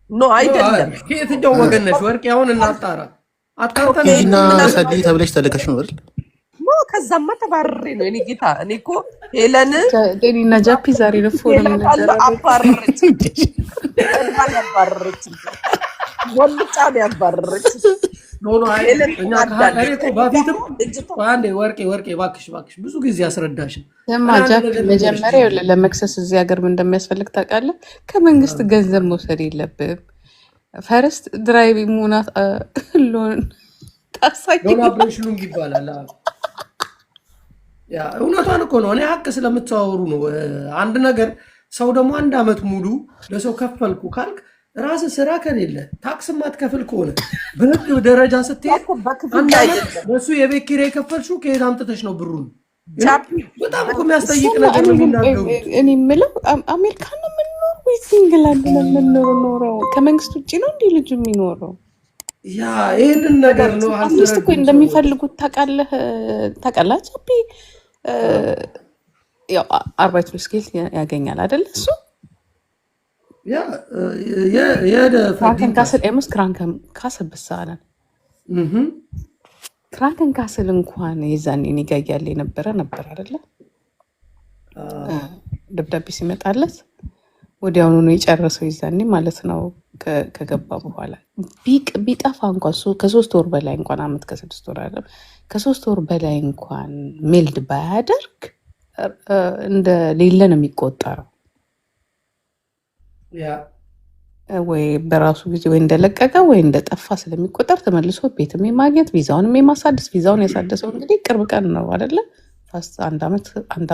ኖ አይደለም። ከየትኛው ወገን ነሽ ወርቄ? አሁን እናጣራ። አጣርተን ሂጂና ሰልይ ተብለሽ ተልከሽ ነው አይደል? ኖ ከዛማ ተባረሬ ነው እኔ ጌታ። እኔ እኮ ሄለን ዴኒና ጃፒ ዛሬ ነው ፎሎ አባረረች። አባረረች። ወልጫ ያባረረች። ኖ እኛ ካህሬ እኮ በፊትም አንዴ ወርቄ እባክሽ ብዙ ጊዜ አስረዳሽ። ጃፒ መጀመሪያ ለመክሰስ እዚህ ሀገር ምን እንደሚያስፈልግ ታውቃለህ? ከመንግስት ገንዘብ መውሰድ የለብህም። ፈርስት ድራይቭ ሙናት ሎን ታሳይ ዶናብሬሽኑም ይባላል። ያ እውነቷን እኮ ነው። እኔ ሀቅ ስለምታወሩ ነው። አንድ ነገር ሰው ደግሞ 1 ዓመት ሙሉ ለሰው ከፈልኩ ካልክ ራስህ ስራ ከሌለ ታክስ ማትከፍል ከሆነ በህግ ደረጃ ስትሄድ በሱ የቤት ኪራይ የከፈልሽው ከየት አምጥተሽ ነው ብሩን? በጣም እኮ የሚያስጠይቅ ነገር ነው የሚናገሩት። እኔ የምለው አሜሪካ ነው የምንኖረው ወይስ ኢንግላንድ ነው የምንኖረው? ከመንግስት ውጭ ነው እንዲህ ልጁ የሚኖረው? ያ ይህንን ነገር ነው መንግስት እኮ እንደሚፈልጉት ታውቃለህ ጃፒ። ያው አርባይት ስኬል ያገኛል አይደለ? እሱ ክራንከን ካስል ኤምስ ክራንከን ካስል ብሳለን ክራንከን ካስል እንኳን የዛኔ እኔ ጋ እያለ የነበረ ነበር አይደለ? ደብዳቤ ሲመጣለት ወዲያውኑ ነው የጨረሰው የዛኔ ማለት ነው። ከገባ በኋላ ቢጠፋ እንኳን ከ3 ወር በላይ እንኳን አመት ከ6 ወር አይደለም ከ3 ወር በላይ እንኳን ሜልድ ባያደርግ እንደሌለ ነው የሚቆጠረው። ወይ በራሱ ጊዜ ወይ እንደለቀቀ ወይ እንደጠፋ ስለሚቆጠር ተመልሶ ቤትም የማግኘት ቪዛውንም የማሳደስ ቪዛውን ያሳደሰው እንግዲህ ቅርብ ቀን ነው አይደለ? ፋስት 1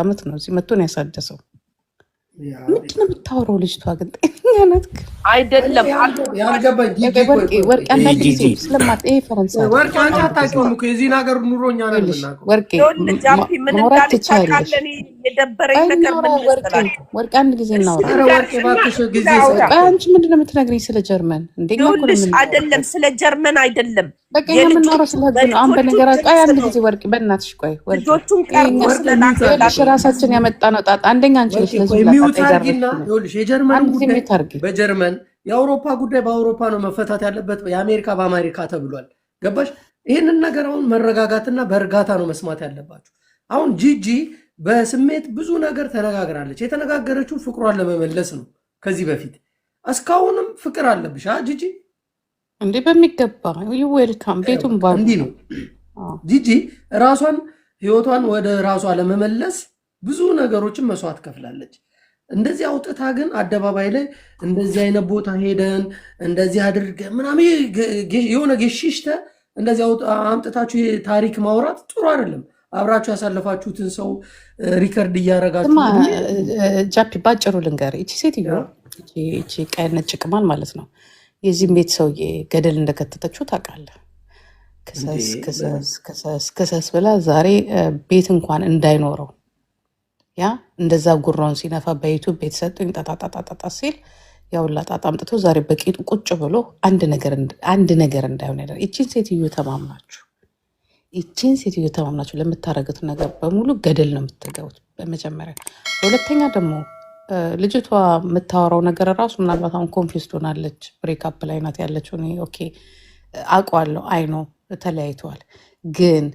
ዓመት ነው እዚህ መጥቶ ነው ያሳደሰው። ምንድን ነው የምታወራው? ልጅቷ ግን ጤነኛ ናት አይደለም? ወርቅ አንዳንድ ጊዜ ስለማት ፈረንሳይ ወርቅ አንቺ አታውቂውም እኮ የዚህን ሀገር ኑሮ እኛ ነን የምናውቀው። ወርቄ ማውራት ትችያለሽ። ወርቅ አንድ ጊዜ እናወራ። አንቺ ምንድን ነው የምትነግሪኝ ስለ ጀርመን? አይደለም ስለ ጀርመን አይደለም፣ በቃ የምናወራው ስለ ህግ ነው። አሁን በነገራችን ቆይ አንድ ጊዜ ወርቅ በእናትሽ ቆይ ራሳችን ያመጣ ነው ጣጣ። አንደኛ አንቺ ነሽ የጀርመን ጉዳይ በጀርመን የአውሮፓ ጉዳይ በአውሮፓ ነው መፈታት ያለበት፣ የአሜሪካ በአሜሪካ ተብሏል። ገባሽ? ይህንን ነገር አሁን መረጋጋትና በእርጋታ ነው መስማት ያለባችሁ። አሁን ጂጂ በስሜት ብዙ ነገር ተነጋግራለች። የተነጋገረችው ፍቅሯን ለመመለስ ነው። ከዚህ በፊት እስካሁንም ፍቅር አለብሽ ጂጂ እንዴ? በሚገባ ዌልካም ቤቱን ባ እንዲህ ነው ጂጂ ራሷን ህይወቷን ወደ ራሷ ለመመለስ ብዙ ነገሮችን መስዋዕት ከፍላለች። እንደዚህ አውጥታ ግን አደባባይ ላይ እንደዚህ አይነት ቦታ ሄደን እንደዚህ አድርገ ምናምን የሆነ ጌሽሽተ እንደዚህ አምጥታችሁ ታሪክ ማውራት ጥሩ አይደለም። አብራችሁ ያሳለፋችሁትን ሰው ሪከርድ እያረጋችሁ ጃፒ ባጭሩ ልንገር። እቺ ሴትዮ እቺ ቀይ ነጭ ቅማል ማለት ነው የዚህም ቤት ሰውዬ ገደል እንደከተተችው ታውቃለህ። ክሰስ ብላ ዛሬ ቤት እንኳን እንዳይኖረው ያ እንደዛ ጉራውን ሲነፋ በዩቱብ ቤት ሰጡኝ ጣጣጣጣጣ ሲል ያውላ ጣጣ አምጥቶ ዛሬ በቂጡ ቁጭ ብሎ አንድ ነገር እንዳይሆን ያደርግ። ይቺን ሴትዮ ተማምናችሁ ለምታረጉት ነገር በሙሉ ገደል ነው የምትገቡት በመጀመሪያ። በሁለተኛ ደግሞ ልጅቷ የምታወራው ነገር ራሱ ምናልባት አሁን ኮንፊውስድ ሆናለች። ብሬክአፕ ላይ ናት ያለችው። ኦኬ አውቀዋለሁ፣ አይኖ ተለያይተዋል። ግን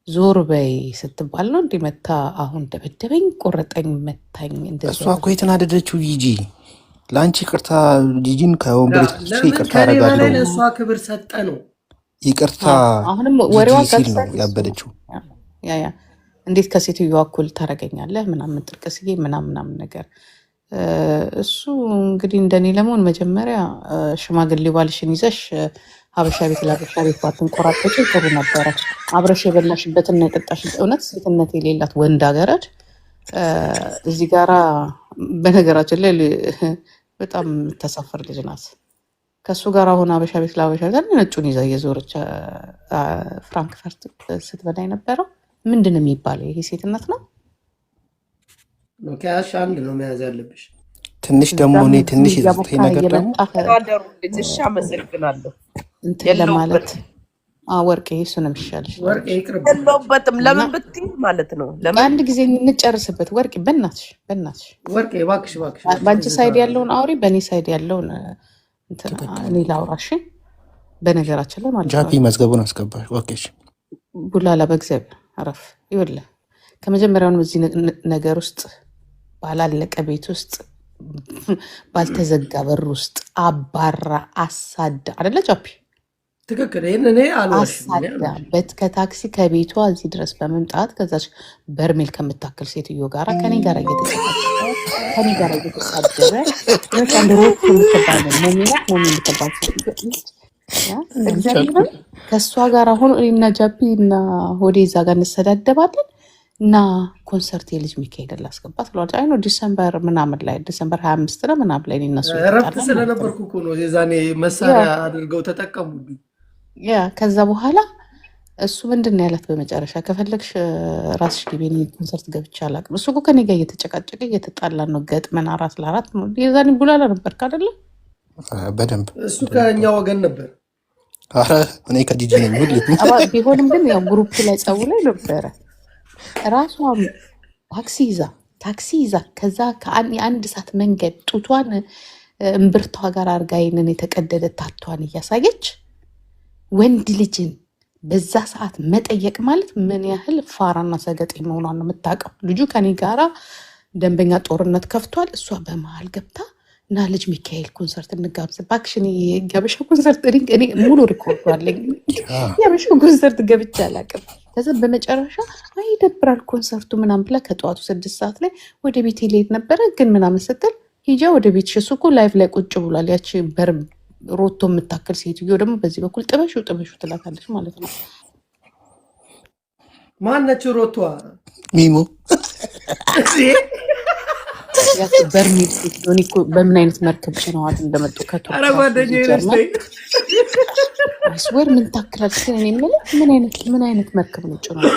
ዞር በይ ስትባል ነው እንዲመታ አሁን ደበደበኝ፣ ቆረጠኝ፣ መታኝ። እሷ እኮ የተናደደችው ጂጂ ለአንቺ ይቅርታ ጂጂን ከወንበር ይቅርታ ያደርጋለሁ ለእሷ ክብር ሰጠ ነው ይቅርታ አሁንም ወሬዋ ሲል ነው ያበደችው። ያ እንዴት ከሴትዮዋ እኩል ታደርገኛለህ ምናምን ጥርቅስዬ ምናምን ነገር እሱ እንግዲህ እንደኔ ለመሆን መጀመሪያ ሽማግሌ ባልሽን ይዘሽ ሀበሻ ቤት ለሀበሻ ቤት ባትንቆራጠጪ ጥሩ ነበረ። አብረሽ የበላሽበትና የጠጣሽበት እውነት ሴትነት የሌላት ወንድ አገረድ እዚህ ጋራ በነገራችን ላይ በጣም የምታሳፍር ልጅ ናት። ከእሱ ጋር አሁን ሀበሻ ቤት ለሀበሻ ቤት ነጩን ይዛ እየዞረች ፍራንክፈርት ስትበላ የነበረው ምንድን ነው የሚባለው? ይሄ ሴትነት ነው? ከያሽ አንድ ነው መያዝ ያለብሽ። ትንሽ ደግሞ እኔ ትንሽ የዘጠኝ ነገር ደግሞ ልጅሽ አመሰግናለሁ እንትን ለማለት ወርቄ እሱ ነው የሚሻልሽ። የለውበትም ለምን ብትይ ማለት ነው። አንድ ጊዜ እንጨርስበት ወርቄ፣ በእናትሽ ወርቄ እባክሽ በአንቺ ሳይድ ያለውን አውሪ፣ በእኔ ሳይድ ያለውን እኔ ላውራሽ በነገራችን ላይ ማለት ጃፒ ነው መዝገቡን አስገባሽ። ኦኬ ቡላላ በእግዚአብሔር አረፍ ይኸውልህ ከመጀመሪያውንም እዚህ ነገር ውስጥ ባላለቀ ቤት ውስጥ ባልተዘጋ በር ውስጥ አባራ አሳዳ አይደለ ጃፒ ትክክል። ይህን እኔ አልዋሽም። አሳዳበት ከታክሲ ከቤቷ እዚህ ድረስ በመምጣት ከዛች በርሜል ከምታክል ሴትዮ ጋራ ከኔ ጋር እየተጨቃጨቀ ከኔ ጋር እየተሳደበ አንድ ሮት የምትባለ ሞሚና ሞሚ የምትባል ሴትዮ እግዚአብሔር ከእሷ ጋር አሁን እኔና ጃፒ እና ሆዴ እዛ ጋር እንሰዳደባለን እና ኮንሰርት የልጅ ሚካኤል ላስገባት ብለዋል። አይ ነው ዲሰምበር ምናምን ላይ ዲሰምበር 25 ነው ምናምን ላይ እነሱ እረፍት ስለነበርኩ እኮ ነው የዛኔ መሳሪያ አድርገው ተጠቀሙብኝ። ያ ከዛ በኋላ እሱ ምንድን ነው ያላት በመጨረሻ ከፈለግሽ ራስሽ ግቢ እኔ ኮንሰርት ገብቼ አላውቅም። እሱ እኮ ከኔ ጋር እየተጨቃጨቀ እየተጣላን ነው ገጥመን 4-4 ነው የዛኔ ቡላላ ነበር አይደለ? በደንብ እሱ ከኛ ወገን ነበር። አረ እኔ ከጂጂ ነኝ ሁሉ ቢሆንም ግን ያው ግሩፕ ላይ ጸቡ ላይ ነበረ ራሷ ታክሲ ይዛ ከዛ የአንድ ሰዓት መንገድ ጡቷን እምብርቷ ጋር አርጋ ይንን የተቀደደ ታቷን እያሳየች ወንድ ልጅን በዛ ሰዓት መጠየቅ ማለት ምን ያህል ፋራና ሰገጤ መሆኗን ነው የምታውቀው። ልጁ ከኔ ጋራ ደንበኛ ጦርነት ከፍቷል። እሷ በመሀል ገብታ እና ልጅ ሚካኤል ኮንሰርት እንጋብዝ ባክሽን የገበሻ ኮንሰርት እኔ ሙሉ ሪኮርድ አለኝ። የገበሻ ኮንሰርት ገብቼ አላውቅም። ከዛ በመጨረሻ አይ ይደብራል ኮንሰርቱ ምናምን ብላ ከጠዋቱ 6 ሰዓት ላይ ወደ ቤት ልሄድ ነበረ ግን ምናምን ስትል ሂጃ ወደ ቤትሽ እሱ እኮ ላይቭ ላይ ቁጭ ብሏል። ያቺ ሮቶ የምታክል ሴትዮ ደግሞ በዚህ በኩል ጥበሹ ትላታለች ማለት ነው። ማነች ሮቷ? ሚሞ በርሜል ሴትዮ በምን አይነት መርከብ ጭነዋት እንደመጡ ከቱርክስወር ምን ታክላለች? እኔ የምልህ ምን አይነት መርከብ ነው ጭነዋት?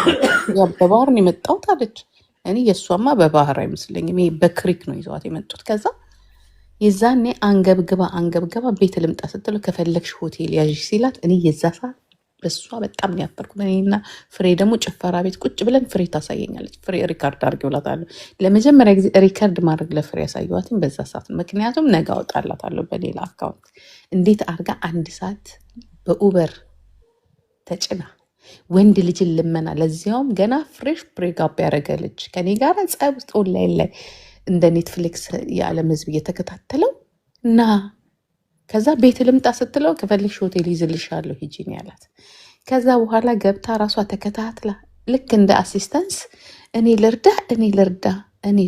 ያው በባህር ነው የመጣሁት አለች። እኔ የእሷማ በባህር አይመስለኝም ይሄ በክሪክ ነው ይዘዋት የመጡት። ከዛ የዛኔ አንገብግባ ቤት ልምጣ ስትለው ከፈለግሽ ሆቴል ያዥ ሲላት እኔ የዛ ሰዓት በሷ በጣም ያፈርኩት። እኔና ፍሬ ደግሞ ጭፈራ ቤት ቁጭ ብለን ፍሬ ታሳየኛለች። ፍሬ ሪካርድ አድርጌ እላታለሁ። ለመጀመሪያ ጊዜ ሪካርድ ማድረግ ለፍሬ ያሳየኋትም በዛ ሰዓት፣ ምክንያቱም ነገ አወጣላታለሁ በሌላ አካውንት። እንዴት አድርጋ 1 ሰዓት በኡበር ተጭና ወንድ ልጅን ልመና፣ ለዚያውም ገና ፍሬሽ ብሬክአፕ ያደረገ ልጅ ከኔ ጋር ጸብ ውስጥ ኦንላይን ላይ እንደ ኔትፍሊክስ የዓለም ሕዝብ እየተከታተለው እና ከዛ ቤት ልምጣ ስትለው ከፈልሽ ሆቴል ይዝልሻለሁ ሂጂ ነው ያላት። ከዛ በኋላ ገብታ ራሷ ተከታትላ ልክ እንደ አሲስታንስ እኔ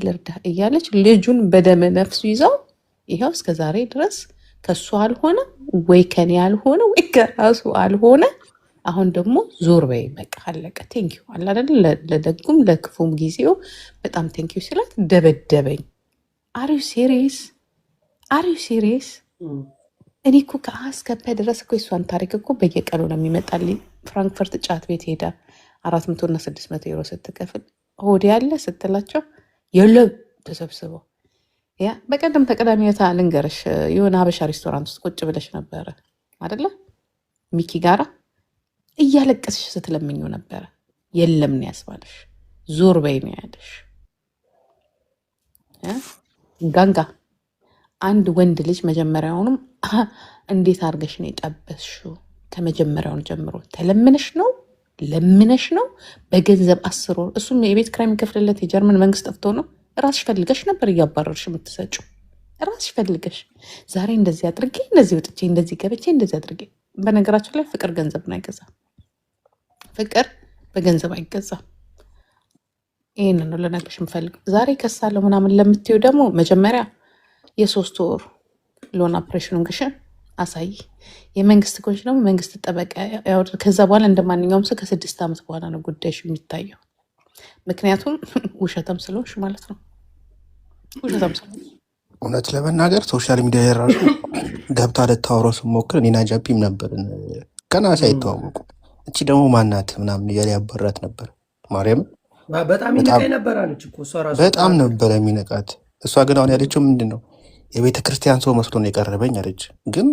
ልርዳ እያለች ልጁን በደመ ነፍሱ ይዘው ይኸው እስከዛሬ ድረስ ከሱ አልሆነ ወይ ከኔ አልሆነ ወይ ከራሱ አልሆነ። አሁን ደግሞ ዞር በይ በቃ አለቀ። ቴንኪዩ አለ አይደል? ለደጉም ለክፉም ጊዜው በጣም ቴንኪዩ ስላት ደበደበኝ። አሪው ሲሪየስ እኔ እኮ ከአስከፐ ድረስ እኮ የሷን ታሪክ እኮ በየቀኑ ነው የሚመጣልኝ። ፍራንክፈርት ጫት ቤት ሄዳ 400 እና 600 ዩሮ ስትከፍል ሆዴ ያለ ስትላቸው የለም ተሰብስበው ያ በቀደም ተቀዳሚታ ልንገርሽ የሆነ ሀበሻ ሬስቶራንት ውስጥ ቁጭ ብለሽ ነበረ አይደለ? ሚኪ ጋራ እያለቀስሽ ስትለምኙ ነበረ። የለም ነው ያስባለሽ። ዞር በይ ነው ያለሽ። ጋንጋ አንድ ወንድ ልጅ መጀመሪያውንም እንዴት አድርገሽ ነው የጠበስሽው? ከመጀመሪያውን ጀምሮ ተለምነሽ ነው ለምነሽ ነው በገንዘብ 10 ወር እሱም የቤት ኪራይ የሚከፍልለት የጀርመን መንግስት ጠፍቶ ነው። ራስሽ ፈልገሽ ነበር እያባረርሽ የምትሰጪው። ራስሽ ፈልገሽ ዛሬ እንደዚህ አድርጌ እንደዚህ ወጥቼ እንደዚህ ገብቼ እንደዚህ አድርጌ። በነገራችን ላይ ፍቅር ገንዘብን አይገዛም። ፍቅር በገንዘብ አይገዛም። ይህን ነው ልነግርሽ የምፈልገው። ዛሬ ከሳለሁ ምናምን ለምትይው ደግሞ መጀመሪያ የ3 ወር ሎን ኦፕሬሽኑን ግሽን አሳይ። የመንግስት ኮንሽ ደግሞ መንግስት ጠበቃ ያወርድ። ከዛ በኋላ እንደማንኛውም ሰው ከ6 ዓመት በኋላ ነው ጉዳይሽ የሚታየው። ምክንያቱም ውሸታም ስለሆንሽ ማለት ነው። ውሸታም ስለሆንሽ እውነት ለመናገር ሶሻል ሚዲያ የራሱ ገብታ ልታወራው ስሞክር እኔና ጃፒም ነበርን ገና ሳይተዋወቁ። እቺ ደግሞ ማናት ምናምን እያለ ያበራት ነበር። ማርያም በጣም ይነቃይ ነበር አለች እኮ እሷ ራሱ በጣም ነበር የሚነቃት። እሷ ግን አሁን ያለችው ምንድን ነው የቤተ ክርስቲያን ሰው መስሎ ነው የቀረበኝ አለች። ግን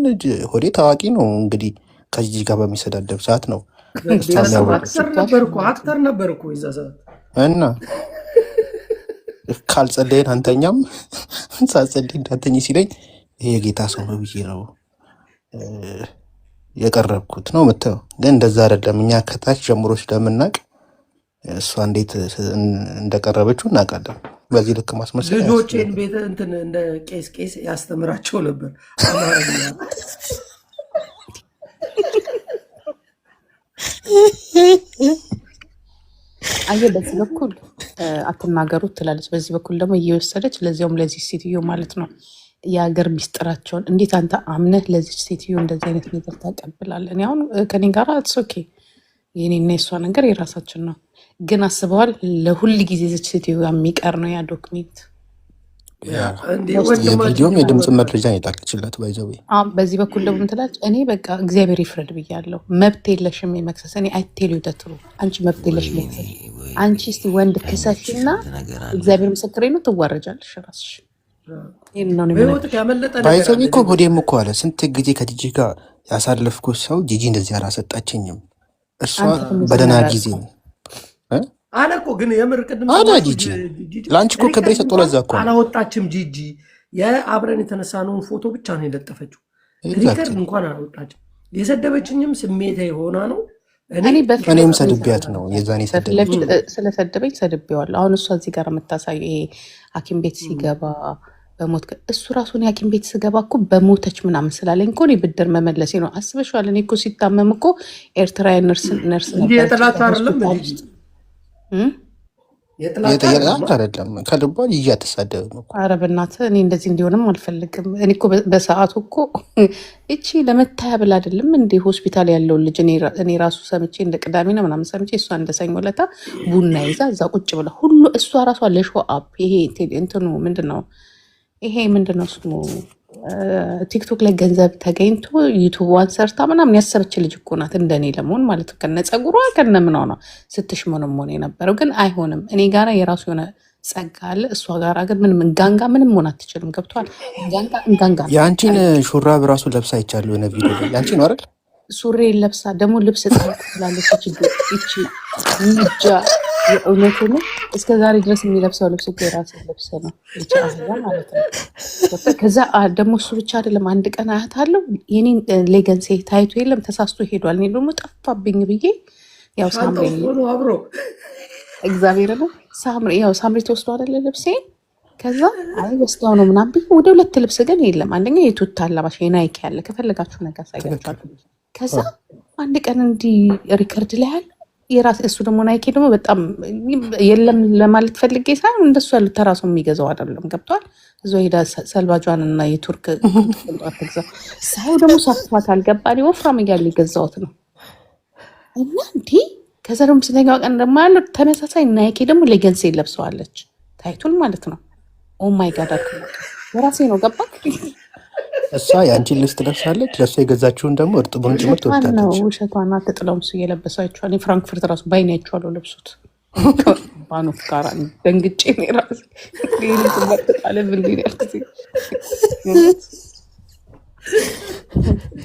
ሆዴ ታዋቂ ነው እንግዲህ ከጂጂ ጋር በሚሰዳደብ ሰዓት ነው አክተር ነበር እኮ ይዛ ሰዓት እና ካልጸለይን አንተኛም ሳጸልይ እንዳተኝ ሲለኝ ይሄ የጌታ ሰው ነው ብዬ ነው የቀረብኩት ነው የምትለው። ግን እንደዛ አይደለም። እኛ ከታች ጀምሮ ስለምናቅ እሷ እንዴት እንደቀረበችው እናውቃለን። በዚህ ልክ ማስመሰል ልጆቼን ቤት እንትን እንደ ቄስ ያስተምራቸው ነበር አማርኛ። አየ በዚህ በኩል አትናገሩት ትላለች፣ በዚህ በኩል ደግሞ እየወሰደች ለዚያውም ለዚህ ሴትዮ ማለት ነው የሀገር ሚስጥራቸውን እንዴት አንተ አምነህ ለዚች ሴትዮ እንደዚህ አይነት ነገር ታቀብላለህ? እኔ አሁን ከኔ ጋር ኦኬ የኔና የሷ ነገር የራሳችን ነው፣ ግን አስበዋል ለሁል ጊዜ ዚች ሴትዮ የሚቀር ነው ያ ዶክሜንት። የቪዲዮም የድምፅ መረጃ የጣቅችላት ባይዘው። በዚህ በኩል ደግሞ ትላለች እኔ በቃ እግዚአብሔር ይፍረድ ብያለሁ፣ መብት የለሽም የመክሰስ። እኔ አይቴሉ ተትሩ አንቺ መብት የለሽም የመክሰስ። አንቺ እስቲ ወንድ ክሰሽና እግዚአብሔር ምስክሬ ነው ትዋረጃለሽ ራስሽ። ባይዘው እኮ ሆዴም እኮ አለ ስንት ጊዜ ከጂጂ ጋር ያሳለፍኩት ሰው ጂጂ እንደዚህ አላሰጣችኝም። እሷ በደህና ጊዜ አለ እኮ ግን የምር ቅድም አላ ጂጂ ለአንቺ እኮ ክብሬ ሰጥቶ ለዛ እኮ አላወጣችም። ጂጂ የአብረን የተነሳነውን ፎቶ ብቻ ነው የለጠፈችው። ሪከርድ እንኳን አላወጣችም። የሰደበችኝም ስሜታ የሆና ነው። እኔም ሰድቤያት ነው የዛኔ ስለሰደበኝ ሰድቤዋለሁ። አሁን እሷ እዚህ ጋር የምታሳየው ይሄ ሐኪም ቤት ሲገባ በሞት እሱ ራሱን የሐኪም ቤት ስገባ እኮ በሞተች ምናምን ስላለኝ እኮ እኔ ብድር መመለሴ ነው። አስበሽዋል? እኔ እኮ ሲታመም እኮ ኤርትራዊ ነርስ ነበር። የጠየቃት አይደለም ከልቧ ይዤ አትሳደብም እኮ። ኧረ በእናትህ እኔ እንደዚህ እንዲሆንም አልፈልግም። እኔ እኮ በሰዓቱ እኮ እቺ ለመታያ ብላ አይደለም እንደ ሆስፒታል ያለውን ልጅ እኔ ራሱ ሰምቼ እንደ ቅዳሜ ነው ምናምን ሰምቼ እሷ እንደ ሰኞ ዕለት ቡና ይዛ እዛ ቁጭ ብላ ሁሉ እሷ ራሷ ለሾ አፕ ይሄ እንትኑ ምንድን ነው ይሄ ምንድን ነው ስሙ ቲክቶክ ላይ ገንዘብ ተገኝቶ ዩቱብዋን ሰርታ ምናምን ያሰበች ልጅ እኮ ናት። እንደኔ ለመሆን ማለት ከነ ጸጉሯ ከነ ምናው ነው ስትሽሞነሞን የነበረው። ግን አይሆንም። እኔ ጋራ የራሱ የሆነ ጸጋ አለ፣ እሷ ጋራ ግን ምንም እንጋንጋ ምንም መሆን አትችልም። ገብቷል? እንጋንጋ የአንቺን ሹራብ ራሱ ለብሳ ይቻሉ የሆነ ቪዲዮ ላይ ያንቺ ነው አይደል? ሱሬ ለብሳ ደግሞ ልብስ ትላለች። ይቺ ንጃ የእውነቱ ነው። እስከ ዛሬ ድረስ የሚለብሰው ልብስ እኮ የራሴ ልብስ ነው ማለት ነው። ከዛ ደግሞ እሱ ብቻ አይደለም። አንድ ቀን አያታለሁ የኔን ሌገንሴ ታይቶ የለም ተሳስቶ ሄዷል። እኔ ደግሞ ጠፋብኝ ብዬ ያው ሳምሪ እግዚአብሔር ነው ሳምሪ ተወስዶ አይደለ ልብሴ። ከዛ አይ ወስዳው ነው ምናምን ብዬ ወደ ሁለት ልብስ ግን የለም። አንደኛ የቱታ አላባሽ የናይክ ያለ ከፈለጋችሁ ነገር ሳይገባችሁ። ከዛ አንድ ቀን እንዲህ ሪከርድ ላይ ያለ የራስ እሱ ደግሞ ናይኬ ደግሞ በጣም የለም ለማለት ፈልጌ ሳይሆን እንደሱ ያሉ ተራሱ የሚገዛው አይደለም። ገብቷል? እዛ ሄዳ ሰልባጇን እና የቱርክ ተግዛ ሳይው ደግሞ ሳፍቷት አልገባኔ ወፍራም እያለ የገዛሁት ነው እና እንዲህ ከዛ ደግሞ ስንተኛው ቀን ደግሞ ያለው ተመሳሳይ ናይኬ ደግሞ ሌገንሴ ለብሰዋለች ታይቱን ማለት ነው። ኦ ማይ ጋድ አልኩ የራሴ ነው። ገባ? እሷ የአንቺን ልብስ ትለብሳለች፣ ለእሷ የገዛችውን ደግሞ እርጥቡን ጭምር ትወስዳለች። ውሸቷና ትጥለውም እሱ እየለበሰ አይቼዋለሁ። ፍራንክፈርት ራሱ ባይኔ አይቼዋለሁ ለብሱት ባኖፍ ጋራ ደንግጬ ነው ራሴ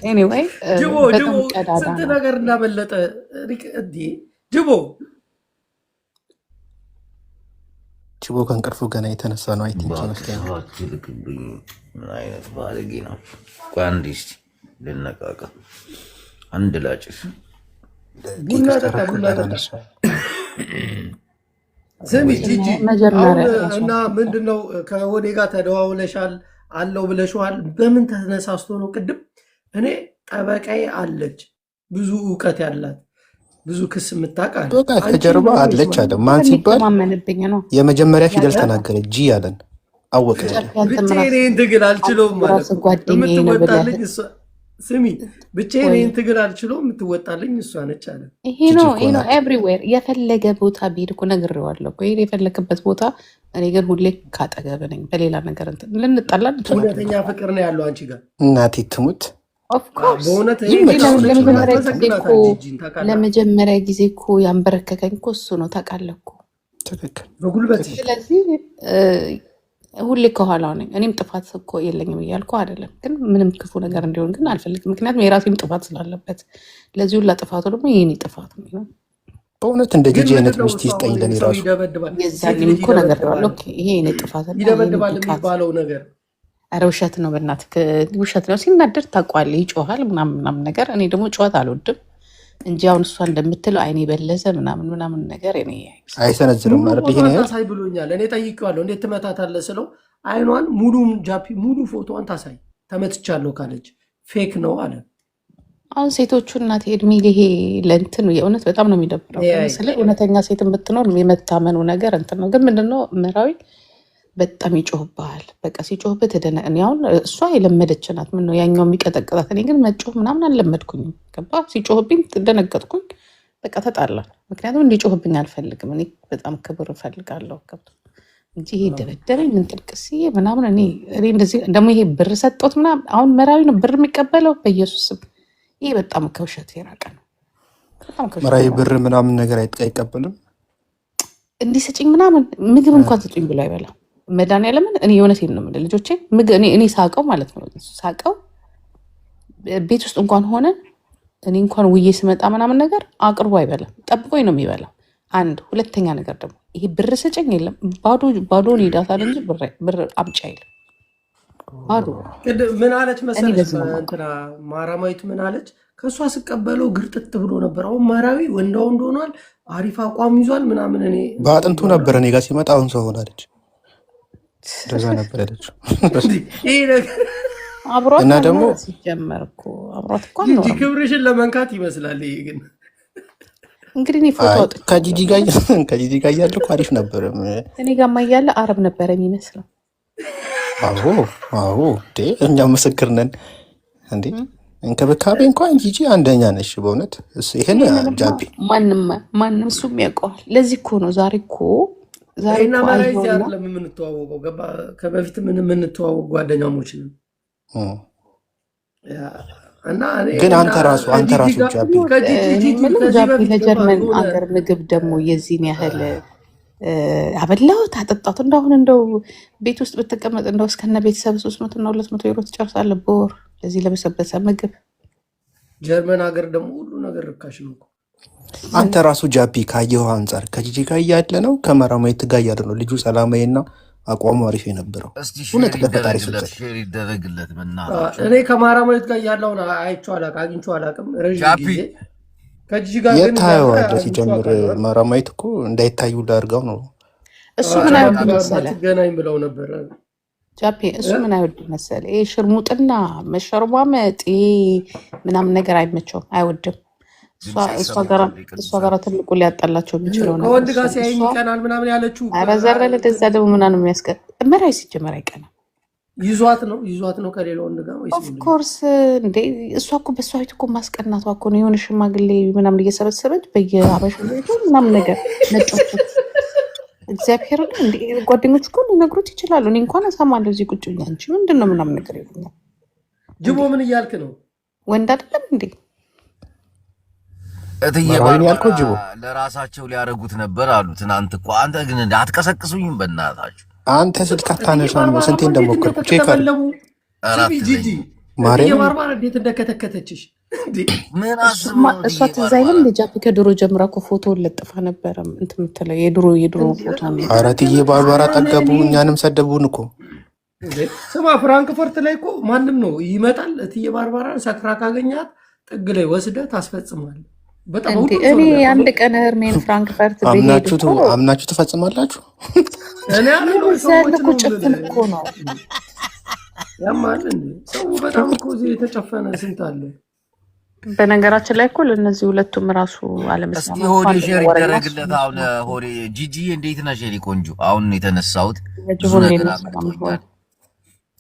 ኤኒዌይ ጅቦ ስንት ነገር እንዳመለጠ ጅቦ ከእንቅልፉ ገና የተነሳ ነው። አይ ቲንክ ይመስለኛል። ምን አይነት ባለጌ ነው? ቆይ አንዴ እስኪ ልነቃቃ። አንድ ላጭስ ስሚ ጂጂ እና ምንድነው ከወዴ ጋር ተደዋውለሻል አለው ብለሽዋል። በምን ተነሳስቶ ነው? ቅድም እኔ ጠበቃዬ አለች ብዙ እውቀት ያላት ብዙ ክስ የምታውቃል ከጀርባ አለች አለ። ማን ሲባል የመጀመሪያ ፊደል ተናገረ ጂ ያለን አወቀ። ብቻዬን ትግል አልችለውም ማለት የምትወጣልኝ እሷ። ስሚ ብቻዬን ትግል አልችለውም የምትወጣልኝ እሷ ነች አለ። ይሄ ነው ኤቭሪዌር የፈለገ ቦታ ቢሄድ እኮ ነግሬዋለሁ እኮ ይሄ የፈለገበት ቦታ። እኔ ግን ሁሌ ካጠገብ ነኝ። በሌላ ነገር ልንጣላ እውነተኛ ፍቅር ነው ያለው አንቺ ጋር እናቴ ትሙት። ለመጀመሪያ ጊዜ እኮ ያንበረከከኝ እኮ እሱ ነው ታውቃለህ እኮ በጉልበት። ስለዚህ ሁሌ ከኋላው ነኝ። እኔም ጥፋት እኮ የለኝም እያልኩ አይደለም፣ ግን ምንም ክፉ ነገር እንዲሆን ግን አልፈልግም። ምክንያቱም የራሴም ጥፋት ስላለበት ለዚህ ሁላ ጥፋቱ ደግሞ የኔ ጥፋት ነው። በእውነት እንደ ጂጂ አይነት ሚስት ይስጠኝ ለኔ ራሱ የዛኔም እኮ ነገር ይሄ የኔ ጥፋት ይደበድባል የሚባለው ነገር ኧረ ውሸት ነው በእናትህ ውሸት ነው። ሲናደድ ታውቀዋለህ፣ ይጮሃል ምናምን ነገር። እኔ ደግሞ ጩኸት አልወድም እንጂ አሁን እሷ እንደምትለው አይኔ በለዘ ምናምን ነገር እኔ አይሰነዝርም ሙሉ አይደል? ይሄ ፎቶዋን ነገር ታሳይ ብሎኛል። እኔ ጠይቄዋለሁ፣ እንዴት ትመታታለህ ስለው አይኗን ሙሉም ጃፒ ሙሉ ፎቶዋን ታሳይ ተመትቻለሁ ካለች ፌክ ነው አለ። አሁን ሴቶቹ እናቴ እድሜ ይሄ ለእንትን የእውነት በጣም ነው የሚደብረው። ስለ እውነተኛ ሴትን ብትኖር የመታመኑ ነገር እንትን ነው። ግን ምንድነው ምራዊ በጣም ይጮህብሃል። በቃ ሲጮህበት እኔ አሁን እሷ የለመደች ናት። ምን ነው ያኛው የሚቀጠቅጣት። እኔ ግን መጮህ ምናምን አልለመድኩኝም። ገባ ሲጮህብኝ ደነገጥኩኝ። በቃ ተጣላን። ምክንያቱም እንዲጮህብኝ አልፈልግም። እኔ በጣም ክብር እፈልጋለሁ። ገብቶ እንጂ ይሄ ደበደበኝ ምን ጥልቅስዬ ምናምን እኔ እንደዚህ ደግሞ ይሄ ብር ሰጦት ምናምን። አሁን መራዊ ነው ብር የሚቀበለው በኢየሱስ ስም። ይሄ በጣም ከውሸት የራቀ ነው። መራዊ ብር ምናምን ነገር አይቀበልም። እንዲህ ስጭኝ ምናምን ምግብ እንኳን ስጡኝ ብሎ አይበላም። መድኃኒዓለምን እኔ የእውነቴን ነው የምልህ ልጆቼ እኔ ሳቀው ማለት ነው ሳቀው ቤት ውስጥ እንኳን ሆነ እኔ እንኳን ውዬ ስመጣ ምናምን ነገር አቅርቦ አይበላም። ጠብቆኝ ነው የሚበላው። አንድ ሁለተኛ ነገር ደግሞ ይሄ ብር ስጭኝ የለም ባዶን ይዳታል እንጂ ብር አምጪ አይልም። ባዶ ምን አለች መሰለች ማራማዊት ምን አለች? ከእሷ ስቀበለው ግርጥት ብሎ ነበር። አሁን መራዊ ወንዳ ወንድ ሆኗል። አሪፍ አቋም ይዟል ምናምን። እኔ በአጥንቱ ነበር እኔ ጋር ሲመጣ አሁን ሰው ሆናለች። እንደዛ ነበር ያለችው። ይሄ ነገር አብሯት እና ደግሞ ሲጀመር እኮ አብሯት እኮ እንጂ ክብርሽን ለመንካት ይመስላል። ይሄ ግን እንግዲህ እኔ ፎቶ አውጥ ከጂጂ ጋር እያለ እኮ አሪፍ ነበር። እኔ ጋማ እያለ አረብ ነበረ የሚመስለው። አዎ እኛ ምስክር ነን እንዴ። እንክብካቤ እንኳን ጂጂ አንደኛ ነሽ በእውነት። ይሄን ጃፒ ማንም እሱም ያውቀዋል። ለዚህ እኮ ነው ዛሬ እና መራዊ እዚህ አይደለም የምንተዋወቀው። ገባ ከበፊት የምንተዋወቅ ጓደኛሞች ነው። እና ግን አንተ ራሱ ጃፒ ለጀርመን አገር ምግብ ደግሞ የዚህን ያህል አበላሁት አጠጣሁት። እንደው ቤት ውስጥ ብትቀመጥ እንደው እስከነ ቤተሰብ 300 እና 200 ዩሮ ትጨርሳለህ በወር ለዚህ ለበሰበሰ ምግብ። ጀርመን ሀገር ደግሞ ሁሉ ነገር ርካሽ ነው። አንተ ራሱ ጃፒ ካየኸው አንጻር ከጂጂ ጋር እያለ ነው ከመራማዊት ጋር እያለ ነው ልጁ ሰላማዊና አቋሙ አሪፍ የነበረው? እውነት ለፈጣሪ ይደረግለት። እኔ ከማራማዊት ጋር ያለውን አይቼው አላውቅም፣ አግኝቼው አላውቅም ረዥም ጊዜ። ከጂጂ ጋር ግን የታየዋለህ ሲጀምር ማራማዊት እኮ እንዳይታዩ ላድርገው ነው። እሱ ምን አይወድ መሰለህ ገናኝ ብለው ነበር ጃፒ። እሱ ምን አይወድ መሰለህ ይሄ ሽርሙጥና መሸርቧመጥ ምናምን ነገር አይመቸውም፣ አይወድም። እሷ ጋራ ትልቁ ሊያጣላቸው የሚችለው ነው ከወንድ ጋር ሲያየኝ ይቀናል ምናምን ያለችው። ኧረ ዘረለ ደዛ ደግሞ ምናምን የሚያስቀር መራዊ ሲጀመር አይቀናም። ይዟት ነው ከሌላ ወንድ ጋር ወይስ? ኦፍኮርስ እንዴ እሷ እኮ በእሷ ቤት እኮ ማስቀናቷ እኮ ነው። የሆነ ሽማግሌ ምናምን እየሰበሰበች በየአበሻ ቤቱ ምናምን ነገር ነጮች እግዚአብሔር እንዴ ጓደኞች እኮ ሊነግሩት ይችላሉ። እኔ እንኳን እሰማለሁ እዚህ ቁጭ ብዬ አንቺ ምንድን ነው ምናምን ነገር ይሉኛል። ጅቦ ምን እያልክ ነው? ወንድ አይደለም እንዴ? እትዬ ለራሳቸው ሊያደርጉት ነበር አሉ ትናንት እኮ። አንተ ግን አትቀሰቅሱኝም በእናታችሁ። አንተ ስልክ አታነሳም። ስንቴ እንደሞከርኩ ቼክ አለ ጂጂ ማርማር እንዴት እንደከተከተችሽ እሷ ትዝ አይልም? ጃፒ ከድሮ ጀምራ እኮ ፎቶ ለጥፋ ነበረ እንትን የምትለው የድሮ ፎቶ ነው። ኧረ እትዬ ባርባራ ጠገቡ፣ እኛንም ሰደቡን እኮ። ስማ ፍራንክፈርት ላይ እኮ ማንም ነው ይመጣል። እትዬ ባርባራ ሰክራ ካገኛት ጥግ ላይ ወስደህ ታስፈጽማለህ። እኔ አንድ ቀን እርሜን ፍራንክፈርት አምናችሁ ትፈጽማላችሁ። ያለኩ ጭፍን እኮ ነው ያማል እንዴ ሰው በጣም እኮ የተጨፈነ ስንት አለ። በነገራችን ላይ እኮ ለእነዚህ ሁለቱም ራሱ አለመስማማት። እስቲ ሆዴ ሼር ይደረግለት። አሁን ሆዴ ጂጂ እንዴት ነሽ የኔ ቆንጆ? አሁን የተነሳሁት ብዙ ነገር አመጣሁኝ።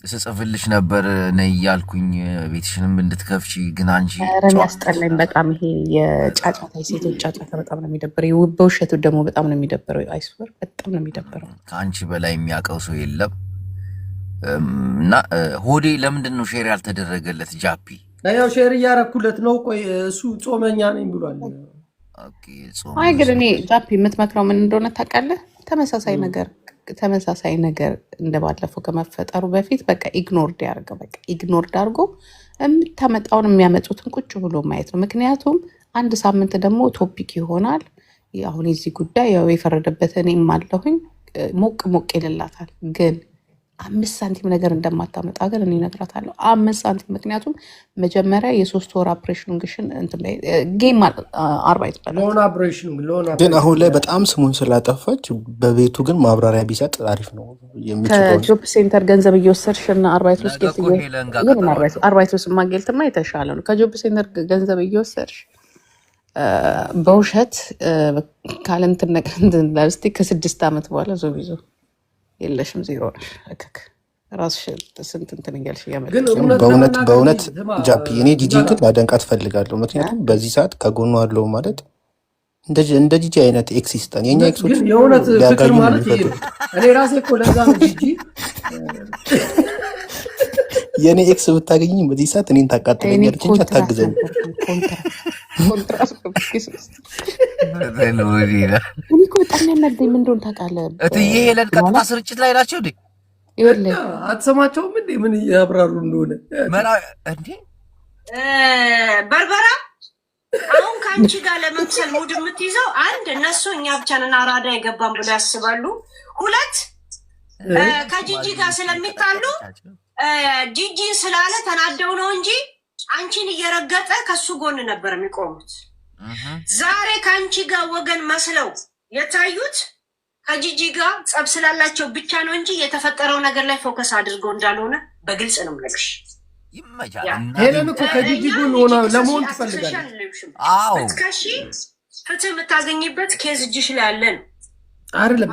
ስጽፍልሽ ነበር ነይ እያልኩኝ ቤትሽንም እንድትከፍቺ ግን አንቺ ያስጠላኝ በጣም ይሄ የጫጫታ የሴቶች ጫጫታ በጣም ነው የሚደብረው። በውሸቱ ደግሞ በጣም ነው የሚደብረው። አይስወር በጣም ነው የሚደብረው። ከአንቺ በላይ የሚያውቀው ሰው የለም። እና ሆዴ ለምንድን ነው ሼር ያልተደረገለት? ጃፒ ያው ሼር እያረኩለት ነው። ቆይ እሱ ጾመኛ ነኝ ብሏል። አይ ግን እኔ ጃፒ የምትመክረው ምን እንደሆነ ታውቃለህ? ተመሳሳይ ነገር እንደባለፈው ከመፈጠሩ በፊት በቃ ኢግኖርድ ያርገ በቃ ኢግኖርድ አድርጎ የምታመጣውን የሚያመጡትን ቁጭ ብሎ ማየት ነው። ምክንያቱም አንድ ሳምንት ደግሞ ቶፒክ ይሆናል። አሁን የዚህ ጉዳይ ያው የፈረደበት እኔም አለሁኝ ሞቅ ይልላታል። ግን 5 ሳንቲም ነገር እንደማታመጣ ግን እኔ እነግራታለሁ። 5 ሳንቲም ምክንያቱም መጀመሪያ የ3 ወር ኦፕሬሽኑን ግሽን እንትን ላይ ጌም 40 ይባላል ሎን ኦፕሬሽኑ ግን አሁን ላይ በጣም ስሙን ስላጠፋች በቤቱ ግን ማብራሪያ ቢሰጥ አሪፍ ነው የሚችለው። ከጆብ ሴንተር ገንዘብ እየወሰድሽ እና አርባይት ውስጥ አርባይት ውስጥ ማገልትማ የተሻለ ነው። ከጆብ ሴንተር ገንዘብ እየወሰድሽ በውሸት ካለንትን ነገር እስቲ ከ6 ዓመት በኋላ ዞ ቢዞ የለሽም ዜሮ ነሽ። እከክ ራስሽ ስንት እንትን እያልሽ በእውነት ጃፒ እኔ ጂጂ ግን ላደንቃት ፈልጋለሁ። ምክንያቱም በዚህ ሰዓት ከጎኗ አለው ማለት እንደ ጂጂ አይነት ኤክስ ይስጠን። የኛ ኤክሶች የእውነት ፍቅር ማለት ይሄ ነው። እኔ ራሴ እኮ ለዛ ነው ጂጂ የኔ ኤክስ ብታገኝ በዚህ ሰዓት እኔን ታቃጥለኛለች እንጂ አታግዘኝ። በጣም ያናደኝ ምን እንደሆነ ታውቃለህ? እትዬ ሄለን ቀጥታ ስርጭት ላይ ናቸው እንዴ? አትሰማቸውም እንዴ? ምን እያብራሩ እንደሆነ እንዴ? በርበራ አሁን ከአንቺ ጋር ለመምሰል ሙድ የምትይዘው አንድ እነሱ እኛ ብቻንን አራዳ የገባን ብሎ ያስባሉ። ሁለት ከጂጂ ጋር ስለሚጣሉ ጂጂን ስላለ ተናደው ነው እንጂ አንቺን እየረገጠ ከሱ ጎን ነበር የሚቆሙት። ዛሬ ከአንቺ ጋር ወገን መስለው የታዩት ከጂጂ ጋር ጸብ ስላላቸው ብቻ ነው እንጂ የተፈጠረው ነገር ላይ ፎከስ አድርገው እንዳልሆነ በግልጽ ነው የምልሽ። ሄለን እኮ ከጂጂ ጎን ሆና ለመሆን ትፈልጋለች። ከሺ ፍትህ የምታገኝበት ኬዝ እጅሽ ላይ ያለ ነው አይደለም።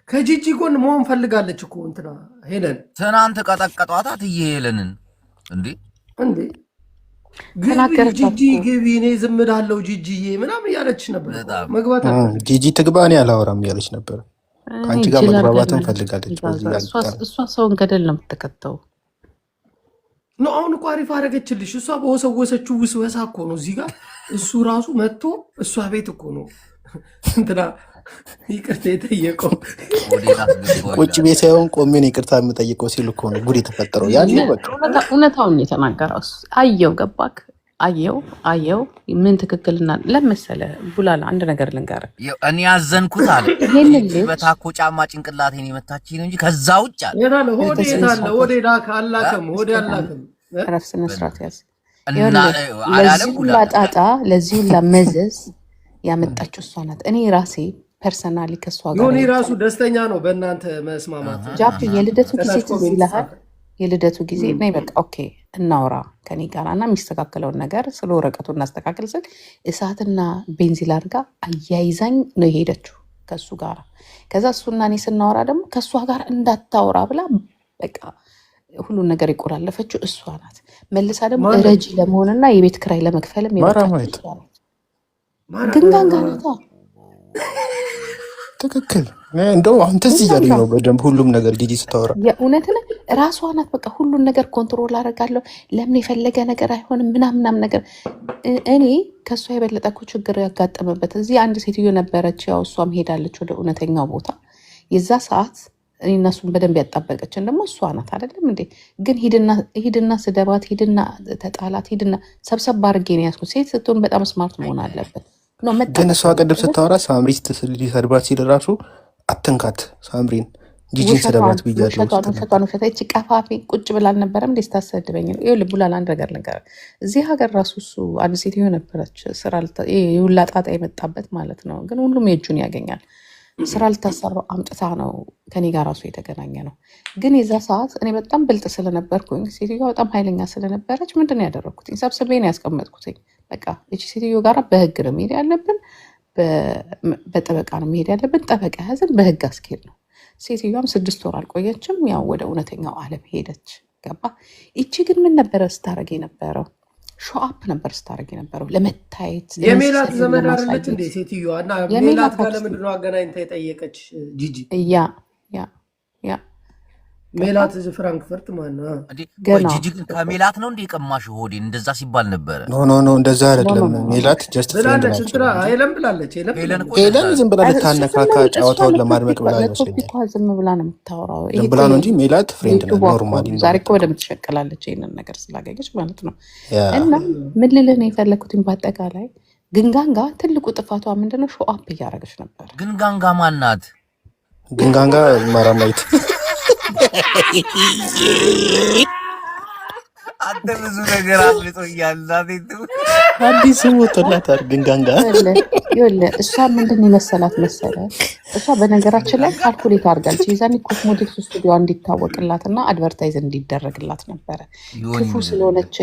ከጂጂ ጎን መሆን ፈልጋለች እኮ እንትና ሄለን። ትናንት ቀጠቀጧት እትዬ ሄለንን እንዴ ጂጂ ግቢ እኔ ዝም እላለሁ ጂጂዬ ምናምን እያለች ነበር። መግባት ጂጂ ትግባ እኔ አላወራም እያለች ነበር። ከአንቺ ጋር መግባባትን ፈልጋለች። እሷ ሰውን ገደል ነው የምትከተው። አሁን እኮ አሪፍ አደረገችልሽ። እሷ በወሰወሰችው ውስወሳ እኮ ነው እዚህ ጋር እሱ ራሱ መጥቶ እሷ ቤት እኮ ነው እንትና ይቅርታ የጠየቀው። ቁጭ ቤት ሳይሆን ቆሜ ነው ይቅርታ የምጠይቀው ሲል እኮ ነው ጉድ የተፈጠረው። ያኔ በቃ እውነታውን የተናገረው አየው፣ ገባክ? አየው ምን ትክክልና ለመሰለ ቡላላ አንድ ነገር ልንገርህ። እኔ ያዘንኩት አለ በታኮ ጫማ ጭንቅላቴን የመታችኝ ነው እንጂ ከዛ ውጭ አለ ሆዴ ታለ ሆዴ ላካ አላከም ሆዴ አላከም ረፍስ መስራት ያዝ ለዚህ ሁላ ጣጣ ለዚህ ሁላ መዘዝ ያመጣችው እሷ ናት። እኔ ራሴ ፐርሰናሊ ከሷ ጋር ዮኒ ራሱ ደስተኛ ነው በእናንተ መስማማት። ጃፒ የልደቱ ጊዜ ትዝ ይልሃል? የልደቱ ጊዜ ነይ በቃ ኦኬ እናውራ ከኔ ጋር እና የሚስተካከለውን ነገር ስለ ወረቀቱ እናስተካከል ስል እሳትና ቤንዚን አድርጋ አያይዛኝ ነው የሄደችው ከሱ ጋር። ከዛ እሱና እኔ ስናወራ ደግሞ ከእሷ ጋር እንዳታወራ ብላ በቃ ሁሉን ነገር ይቆላለፈችው እሷ ናት። መልሳ ደግሞ ረጂ ለመሆንና የቤት ክራይ ለመክፈልም የመጣች እሷ ናት። ግን ጋንጋናታ ትክክል። እንደው አሁን ትዝ እያለኝ ነው በደንብ ሁሉም ነገር ጂጂ ስታወራ የእውነት ራሷ ናት። በቃ ሁሉን ነገር ኮንትሮል አደርጋለሁ፣ ለምን የፈለገ ነገር አይሆንም ምናምናም ነገር። እኔ ከእሷ የበለጠ እኮ ችግር ያጋጠመበት እዚህ አንድ ሴትዮ ነበረች። ያው እሷም ሄዳለች ወደ እውነተኛው ቦታ። የዛ ሰዓት እኔ እነሱን በደንብ ያጣበቀችን ደግሞ እሷ ናት አይደለም እንዴ? ግን ሂድና ስደባት፣ ሂድና ተጣላት፣ ሂድና ሰብሰብ አድርጌ ነው ያዝኩት። ሴት ስትሆን በጣም ስማርት መሆን አለበት። ግን እሷ ቅድም ስታወራ ሳምሪ ሊሰድባት ሲል ራሱ አትንካት ሳምሪን ጂጂን ስደባት ብያለሁ። ውሸቷን ቀፋፊ ቁጭ ብላ አልነበረም እንዴ ስታሰድበኝ? ቡላል አንድ ነገር ነገር እዚህ ሀገር ራሱ እሱ አንድ ሴትዮ ነበረች ስራ የሁላ ጣጣ የመጣበት ማለት ነው። ግን ሁሉም የእጁን ያገኛል። ስራ ልታሰራው አምጥታ ነው ከኔ ጋር ራሱ የተገናኘ ነው። ግን የዛ ሰዓት እኔ በጣም ብልጥ ስለነበርኩኝ ሴትዮዋ በጣም ኃይለኛ ስለነበረች ምንድን ነው ያደረግኩት? ሰብስቤ ነው ያስቀመጥኩትኝ። በቃ እቺ ሴትዮ ጋር በህግ ነው መሄድ ያለብን፣ በጠበቃ ነው መሄድ ያለብን። ጠበቃ ያዝን፣ በህግ አስኬድ ነው። ሴትዮዋም 6 ወር አልቆየችም፣ ያው ወደ እውነተኛው ዓለም ሄደች። ገባ? ይቺ ግን ምን ነበረ ስታደርግ የነበረው? ሾአፕ ነበር ስታደርግ የነበረው ለመታየት። የሜላት ዘመድ አይደለች እንዴ ሴትዮዋ? እና ሜላት ጋር ለምንድን ነው አገናኝታ የጠየቀች ጂጂ? ያ ሜላት እዚህ ፍራንክፈርት ማነው? ጂጂ ግን ከሜላት ነው እንዴ የቀማሽ ሆዴን? እንደዛ ሲባል ነበረ። ኖ እንደዛ አይደለም። ሜላት ጀስት ፍሬንድ ናቸው። ሄለን ብላለች። ሄለን ዝም ብላ ልታነካካ ጨዋታውን ለማድመቅ ብላ ይመስለኛል። ዝም ብላ ነው የምታወራው። ዝም ብላ ነው እንጂ ሜላት ፍሬንድ ነው ኖርማሊ። ዛሬ እኮ ወደም ትሸቅላለች ይሄንን ነገር ስላገኘች ማለት ነው። እና ምን ልልህ ነው የፈለኩትኝ በአጠቃላይ ግንጋንጋ ትልቁ ጥፋቷ ምንድነው? ሾአፕ እያደረገች ነበር። ግንጋንጋ ማናት? ግንጋንጋ ማራማይት አንተ ብዙ ነገር አምልጦኛል። አዲስ ወጥቶላታል ግን ጋንጋ ይኸውልህ እሷ ምንድን የመሰላት መሰለ እሷ በነገራችን ላይ ካልኩሌት አድርጋለች። የዛኔ ኮስሞቲክስ ስቱዲዮ እንዲታወቅላትና አድቨርታይዝ እንዲደረግላት ነበረ። ክፉ ስለሆነች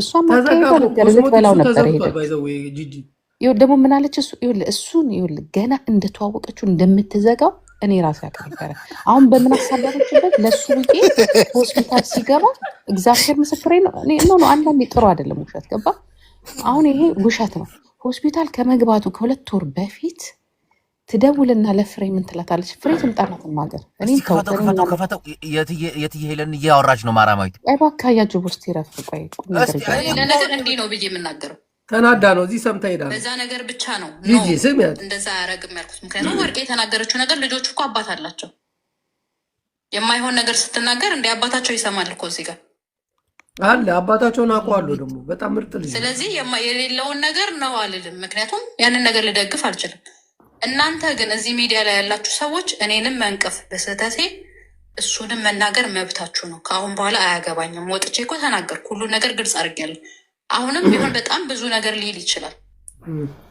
እሷ ማካሄዷ ነገር ልትበላው ነበር። ሄደ ደግሞ ምናለች እሱን ገና እንደተዋወቀችው እንደምትዘጋው እኔ ራሴ ያውቅ ነበረ። አሁን በምን አሳበረችበት ለሱ ብዬ ሆስፒታል ሲገባ እግዚአብሔር ምስክሬ ነው። አንዳንዴ ጥሩ አይደለም ውሸት ገባ። አሁን ይሄ ውሸት ነው። ሆስፒታል ከመግባቱ ከ2 ወር በፊት ትደውልና ለፍሬ ምን ትላታለች? ፍሬ ትምጣናት ማገር እኔም ከፈተው የትዬ ሄለን እያወራች ነው። ማራማዊት እባክህ ያጁ ውስጥ ይረፍ። ቆይ ነገር እንዲህ ነው ብዬ የምናገረው ተናዳ ነው። እዚህ ሰምታ ሄዳ በዛ ነገር ብቻ ነው ጂጂ ስም ያት እንደዛ አያረግም ያልኩት። ምክንያቱም ወርቄ የተናገረችው ነገር ልጆቹ እኮ አባት አላቸው። የማይሆን ነገር ስትናገር እንደ አባታቸው ይሰማል እኮ እዚህ ጋር አለ። አባታቸውን አውቀዋለሁ ደግሞ በጣም ምርጥ ልጅ። ስለዚህ የሌለውን ነገር ነው አልልም፣ ምክንያቱም ያንን ነገር ልደግፍ አልችልም። እናንተ ግን እዚህ ሚዲያ ላይ ያላችሁ ሰዎች እኔንም መንቀፍ በስህተቴ እሱንም መናገር መብታችሁ ነው። ከአሁን በኋላ አያገባኝም። ወጥቼ እኮ ተናገርኩ፣ ሁሉ ነገር ግልጽ አድርጌያለሁ። አሁንም ቢሆን በጣም ብዙ ነገር ሊል ይችላል።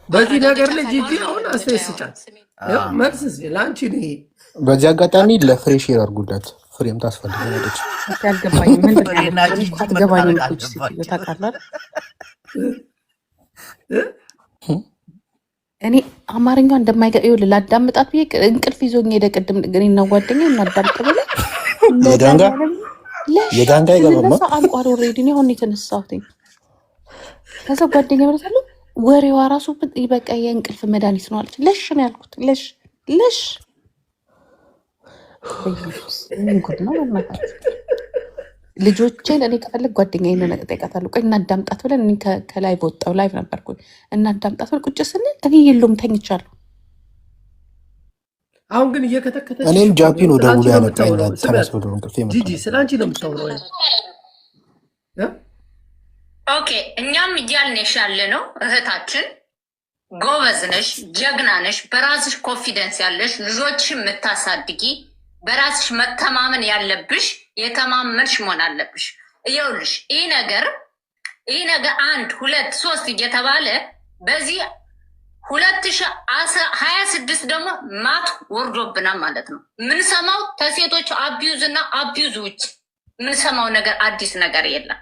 በዚህ ነገር ላይ ጂጂ አሁን አስተያየት ስጫት መልስ ለአንቺ ነው። በዚህ አጋጣሚ ለፍሬ ሼር አድርጉላት። ፍሬም ታስፈልጋለች። እኔ አማርኛ እንደማይገ ላዳምጣት ብዬ እንቅልፍ ይዞኝ ሄደ። ቅድም ግን እናጓደኛ እናዳምጥ ብለ የጋንጋ ይገባማ አንቋር ኦልሬዲ ነው አሁን የተነሳሁት። ከዛ ጓደኛ ብለታለሁ ወሬዋ ራሱ በቃ የእንቅልፍ መድኃኒት ነው አለች። ለሽ ነው ያልኩት። ለሽ ጉድ ነው መናት ልጆቼን እኔ ከፈለግ ጓደኛ ይነነ ጠይቃታለሁ። ቆይ እናዳምጣት ብለን እኔ ከላይ በወጣው ላይቭ ነበርኩ። እናዳምጣት ብለን ቁጭ ስንል እኔ የለውም ተኝቻለሁ። አሁን ግን እየከተከተ እኔም ጃፒ ነው ደውሎ ያመጣኝ። ተነስ ብሎ እንቅልፍ ይመጣል። ጂጂ ስለ አንቺ ነው የምታወራው። ኦኬ እኛም እያልንሽ ያለ ነው እህታችን፣ ጎበዝ ነሽ፣ ጀግና ነሽ፣ በራስሽ ኮንፊደንስ ያለሽ፣ ልጆችሽን የምታሳድጊ፣ በራስሽ መተማመን ያለብሽ፣ የተማመንሽ መሆን አለብሽ። እየውልሽ ይህ ነገር 1 2 3 እየተባለ በዚህ 2026 ደግሞ ማት ወርዶብናል ማለት ነው። ምንሰማው ከሴቶች አቢዩዝ እና አቢዩዝ ውጭ ምንሰማው ነገር አዲስ ነገር የለም።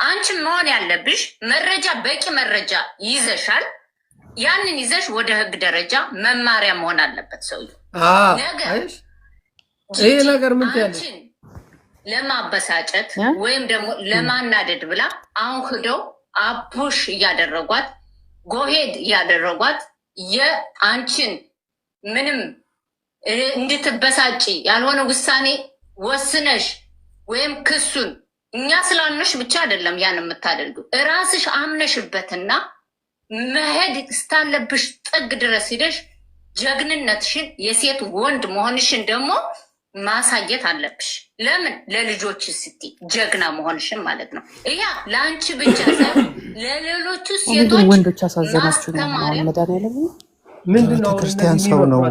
አንቺ መሆን ያለብሽ መረጃ በቂ መረጃ ይዘሻል። ያንን ይዘሽ ወደ ህግ ደረጃ መማሪያ መሆን አለበት ሰውዬው። ይሄ ነገር ምን ያለሽ ለማበሳጨት ወይም ደግሞ ለማናደድ ብላ አሁን ሄደው አፑሽ እያደረጓት ጎሄድ እያደረጓት የአንቺን ምንም እንድትበሳጭ ያልሆነ ውሳኔ ወስነሽ ወይም ክሱን እኛ ስላልነሽ ብቻ አይደለም ያን የምታደርገው እራስሽ አምነሽበትና መሄድ ስታለብሽ ጥግ ድረስ ሂደሽ ጀግንነትሽን የሴት ወንድ መሆንሽን ደግሞ ማሳየት አለብሽ። ለምን ለልጆች ስትይ ጀግና መሆንሽን ማለት ነው። ያ ለአንቺ ብቻ ሳይሆን ለሌሎቹ ሴቶች ወንዶች አሳዘናችሁ ነው። ምንድነው ክርስቲያን ሰው ነው